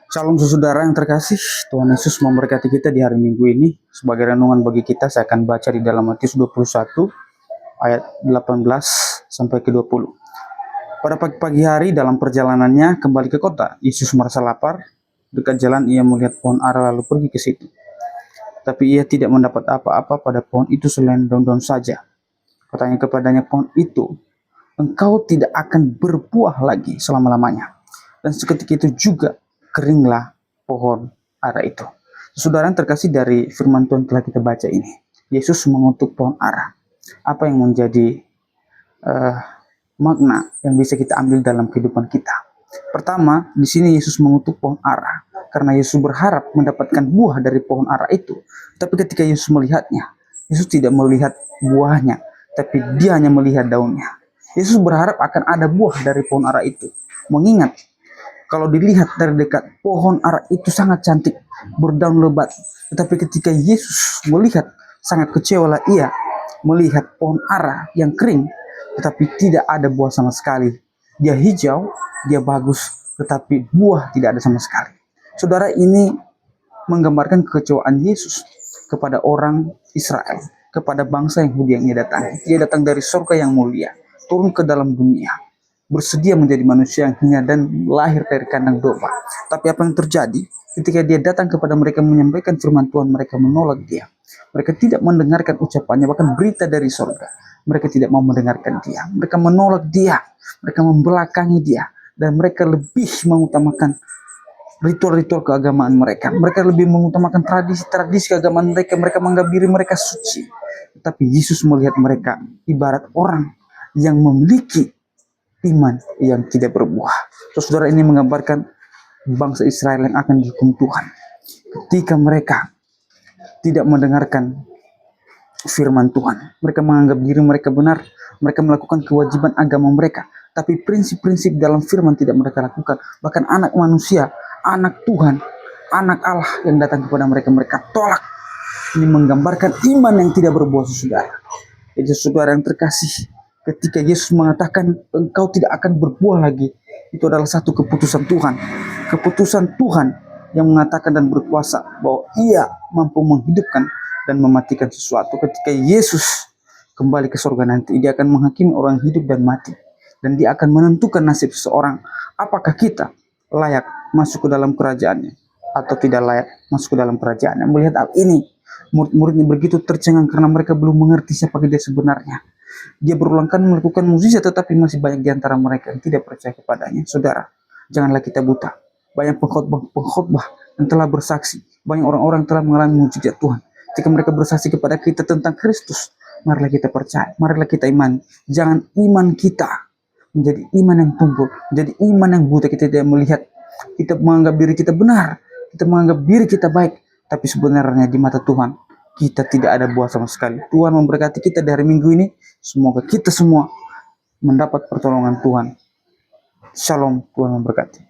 Shalom saudara yang terkasih, Tuhan Yesus memberkati kita di hari Minggu ini. Sebagai renungan bagi kita, saya akan baca di dalam Matius 21 ayat 18 sampai ke 20. Pada pagi hari dalam perjalanannya kembali ke kota, Yesus merasa lapar. Dekat jalan ia melihat pohon ara lalu pergi ke situ. Tapi ia tidak mendapat apa-apa pada pohon itu selain daun-daun saja. Katanya kepadanya pohon itu, engkau tidak akan berbuah lagi selama-lamanya. Dan seketika itu juga keringlah pohon ara itu. Saudara yang terkasih, dari firman Tuhan telah kita baca ini, Yesus mengutuk pohon ara. Apa yang menjadi makna yang bisa kita ambil dalam kehidupan kita? Pertama, di sini Yesus mengutuk pohon ara karena Yesus berharap mendapatkan buah dari pohon ara itu. Tapi ketika Yesus melihatnya, Yesus tidak melihat buahnya, tapi dia hanya melihat daunnya. Yesus berharap akan ada buah dari pohon ara itu. Mengingat kalau dilihat dari dekat, pohon ara itu sangat cantik, berdaun lebat. Tetapi ketika Yesus melihat, sangat kecewalah ia melihat pohon ara yang kering, tetapi tidak ada buah sama sekali. Dia hijau, dia bagus, tetapi buah tidak ada sama sekali. Saudara, ini menggambarkan kekecewaan Yesus kepada orang Israel, kepada bangsa Yahudi yang ia datangi. Dia datang dari surga yang mulia, turun ke dalam dunia, bersedia menjadi manusia yang hina dan lahir dari kandang domba. Tapi apa yang terjadi ketika dia datang kepada mereka menyampaikan firman Tuhan? Mereka menolak dia. Mereka tidak mendengarkan ucapannya, bahkan berita dari surga. Mereka tidak mau mendengarkan dia. Mereka menolak dia. Mereka membelakangi dia. Dan mereka lebih mengutamakan ritual-ritual keagamaan mereka. Mereka lebih mengutamakan tradisi-tradisi keagamaan mereka. Mereka menganggap diri mereka suci. Tapi Yesus melihat mereka ibarat orang yang memiliki iman yang tidak berbuah. Saudara, ini menggambarkan bangsa Israel yang akan dihukum Tuhan ketika mereka tidak mendengarkan firman Tuhan. Mereka menganggap diri mereka benar, mereka melakukan kewajiban agama mereka, tapi prinsip-prinsip dalam firman tidak mereka lakukan. Bahkan anak manusia, anak Tuhan, anak Allah yang datang kepada mereka, mereka tolak. Ini menggambarkan iman yang tidak berbuah, saudara. Jadi saudara yang terkasih, ketika Yesus mengatakan engkau tidak akan berbuah lagi, itu adalah satu keputusan Tuhan. Keputusan Tuhan yang mengatakan dan berkuasa bahwa ia mampu menghidupkan dan mematikan sesuatu. Ketika Yesus kembali ke surga nanti, dia akan menghakimi orang hidup dan mati. Dan dia akan menentukan nasib seseorang. Apakah kita layak masuk ke dalam kerajaannya atau tidak layak masuk ke dalam kerajaannya. Melihat hal ini, murid-muridnya begitu tercengang karena mereka belum mengerti siapa dia sebenarnya. Dia berulang kali melakukan mukjizat, tetapi masih banyak di antara mereka yang tidak percaya kepadanya. Saudara, janganlah kita buta. Banyak pengkhotbah yang telah bersaksi, banyak orang-orang telah mengalami mukjizat Tuhan. Ketika mereka bersaksi kepada kita tentang Kristus, marilah kita percaya, marilah kita imani. Jangan iman kita menjadi iman yang tumpul, menjadi iman yang buta. Kita tidak melihat, kita menganggap diri kita benar, kita menganggap diri kita baik, tapi sebenarnya di mata Tuhan kita tidak ada buah sama sekali. Tuhan memberkati kita dari minggu ini. Semoga kita semua mendapat pertolongan Tuhan. Shalom, Tuhan memberkati.